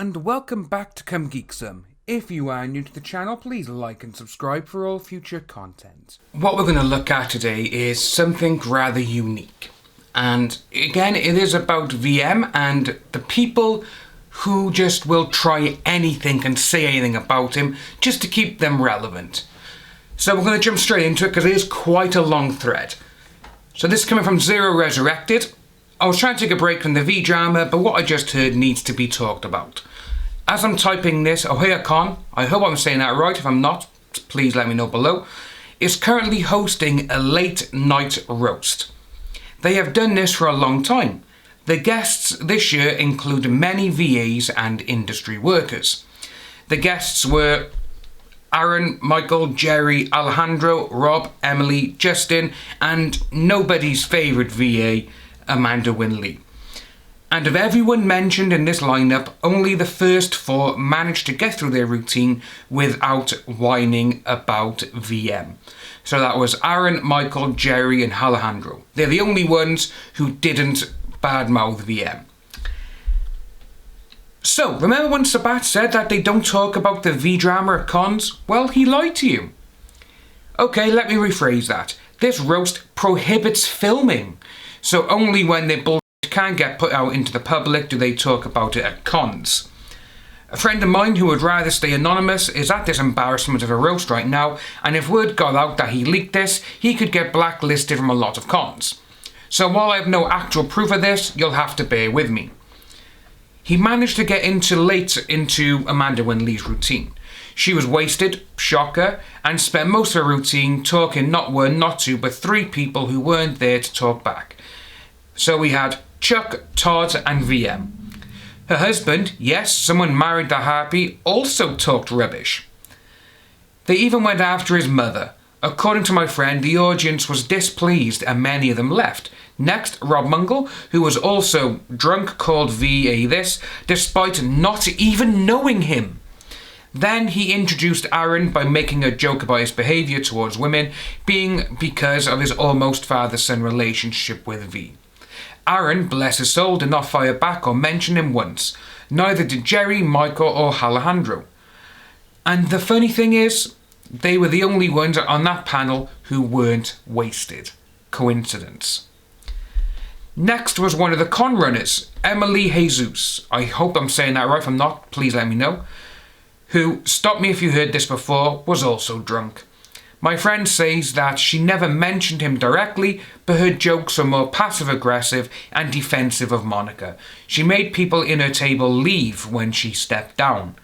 and welcome back to Come Geek Some. If you are new to the channel, please like and subscribe for all future content. What we're going to look at today is something rather unique. And again, it is about VM and the people who just will try anything and say anything about him just to keep them relevant. So we're going to jump straight into it because it is quite a long thread. So this is coming from Zero Resurrected. I was trying to take a break from the V drama, but what I just heard needs to be talked about. As I'm typing this, Ohio Con, I hope I'm saying that right. If I'm not, please let me know below, is currently hosting a late night roast. They have done this for a long time. The guests this year include many VAs and industry workers. The guests were Aaron, Michael, Jerry, Alejandro, Rob, Emily, Justin, and nobody's favourite VA, Amanda Winn Lee. And of everyone mentioned in this lineup, only the first four managed to get through their routine without whining about VM. So that was Aaron, Michael, Jerry and Alejandro. They're the only ones who didn't badmouth VM. So, remember when Sabat said that they don't talk about the V-drama at cons? Well, he lied to you. Okay, let me rephrase that. This roast prohibits filming. So only when their bullshit can get put out into the public do they talk about it at cons. A friend of mine who would rather stay anonymous is at this embarrassment of a roast right now, and if word got out that he leaked this, he could get blacklisted from a lot of cons. So while I have no actual proof of this, you'll have to bear with me. He managed to get late into Amanda Winn Lee's routine. She was wasted, shocker, and spent most of her routine talking not one, not two, but three people who weren't there to talk back. So we had Chuck, Todd, and VM. Her husband, yes, someone married to Harpy, also talked rubbish. They even went after his mother. According to my friend, the audience was displeased and many of them left. Next, Rob Mungle, who was also drunk, called VA this, despite not even knowing him. Then he introduced Aaron by making a joke about his behaviour towards women being because of his almost father-son relationship with V. Aaron, bless his soul, did not fire back or mention him once. Neither did Jerry, Michael or Alejandro. And the funny thing is, they were the only ones on that panel who weren't wasted. Coincidence. Next was one of the con runners, Emily Jesus. I hope I'm saying that right. If I'm not, please let me know. Who, stop me if you heard this before, was also drunk. My friend says that she never mentioned him directly, but her jokes were more passive-aggressive and defensive of Monica. She made people in her table leave when she stepped down.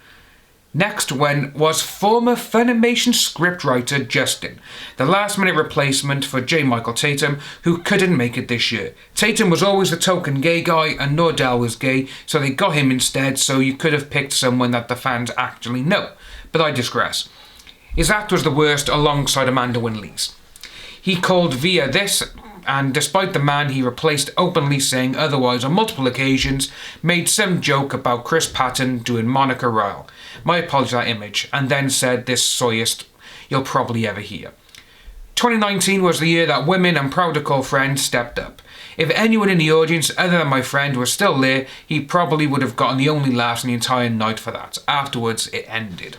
Next was former Funimation scriptwriter Justin, the last-minute replacement for J. Michael Tatum, who couldn't make it this year. Tatum was always the token gay guy and Nordell was gay, so they got him instead, so you could have picked someone that the fans actually know. But I digress. His act was the worst alongside Amanda Winn Lee's. He called Via this, and despite the man he replaced openly saying otherwise on multiple occasions, made some joke about Chris Patton doing Monica Rial. My apologies for that image, and then said this soyest you'll probably ever hear. 2019 was the year that women and proud to call friends stepped up. If anyone in the audience other than my friend was still there, he probably would have gotten the only laugh in the entire night for that. Afterwards, it ended.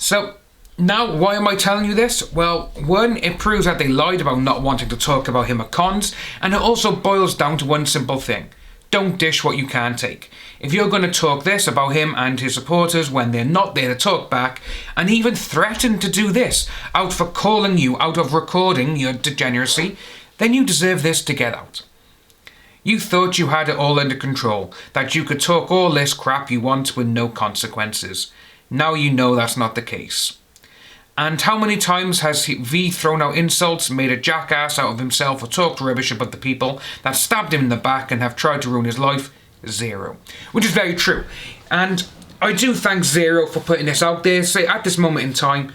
So, now, why am I telling you this? Well, one, it proves that they lied about not wanting to talk about him at cons, and it also boils down to one simple thing. Don't dish what you can't take. If you're going to talk this about him and his supporters when they're not there to talk back, and even threaten to do this out for calling you out of recording your degeneracy, then you deserve this to get out. You thought you had it all under control, that you could talk all this crap you want with no consequences. Now you know that's not the case. And how many times has V thrown out insults, made a jackass out of himself or talked rubbish about the people that stabbed him in the back and have tried to ruin his life? Zero. Which is very true. And I do thank Zero for putting this out there. Say at this moment in time,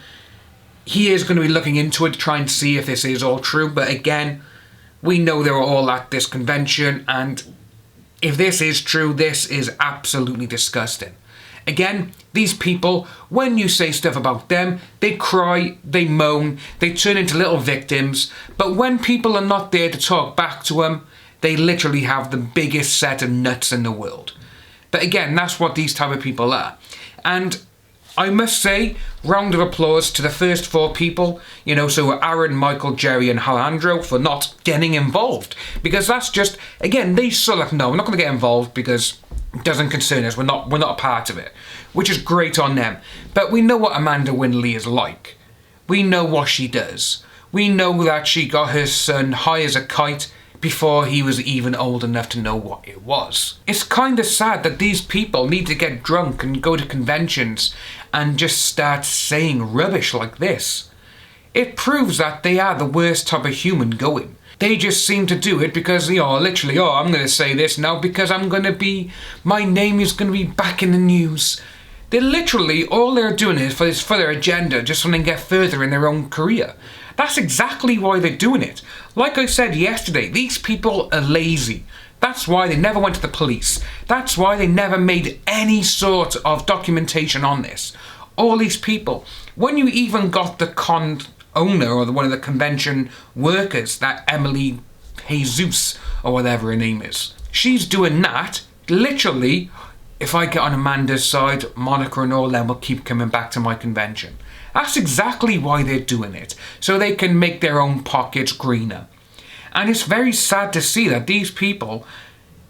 he is going to be looking into it to try and see if this is all true. But again, we know they were all at this convention, and if this is true, this is absolutely disgusting. Again, these people, when you say stuff about them, they cry, they moan, they turn into little victims, but when people are not there to talk back to them, they literally have the biggest set of nuts in the world. But again, that's what these type of people are. And I must say, round of applause to the first 4 people, so Aaron, Michael, Jerry and Alejandro for not getting involved. Because that's just, again, they sort of like, no, we're not going to get involved because it doesn't concern us, we're not a part of it. Which is great on them. But we know what Amanda Winn Lee is like. We know what she does. We know that she got her son high as a kite before he was even old enough to know what it was. It's kind of sad that these people need to get drunk and go to conventions and just start saying rubbish like this. It proves that they are the worst type of human going. They just seem to do it because, literally, I'm going to say this now because my name is going to be back in the news. They literally, all they're doing is for their agenda, just so they can get further in their own career. That's exactly why they're doing it. Like I said yesterday, these people are lazy. That's why they never went to the police. That's why they never made any sort of documentation on this. All these people. When you even got the con owner or one of the convention workers, that Emily Jesus or whatever her name is, she's doing that. Literally, if I get on Amanda's side, Monica and all them will keep coming back to my convention. That's exactly why they're doing it, so they can make their own pockets greener. And it's very sad to see that these people,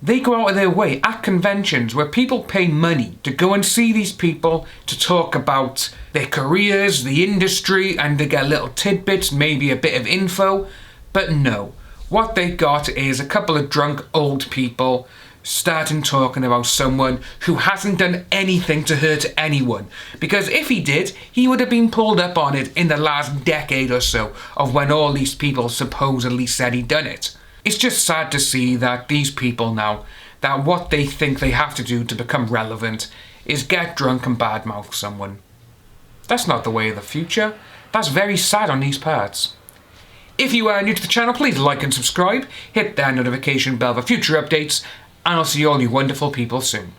they go out of their way at conventions where people pay money to go and see these people to talk about their careers, the industry, and they get little tidbits, maybe a bit of info. But no, what they got is a couple of drunk old people starting talking about someone who hasn't done anything to hurt anyone. Because if he did, he would have been pulled up on it in the last decade or so of when all these people supposedly said he'd done it. It's just sad to see that these people now, that what they think they have to do to become relevant is get drunk and badmouth someone. That's not the way of the future. That's very sad on these parts. If you are new to the channel, please like and subscribe, hit that notification bell for future updates, and I'll see all you wonderful people soon.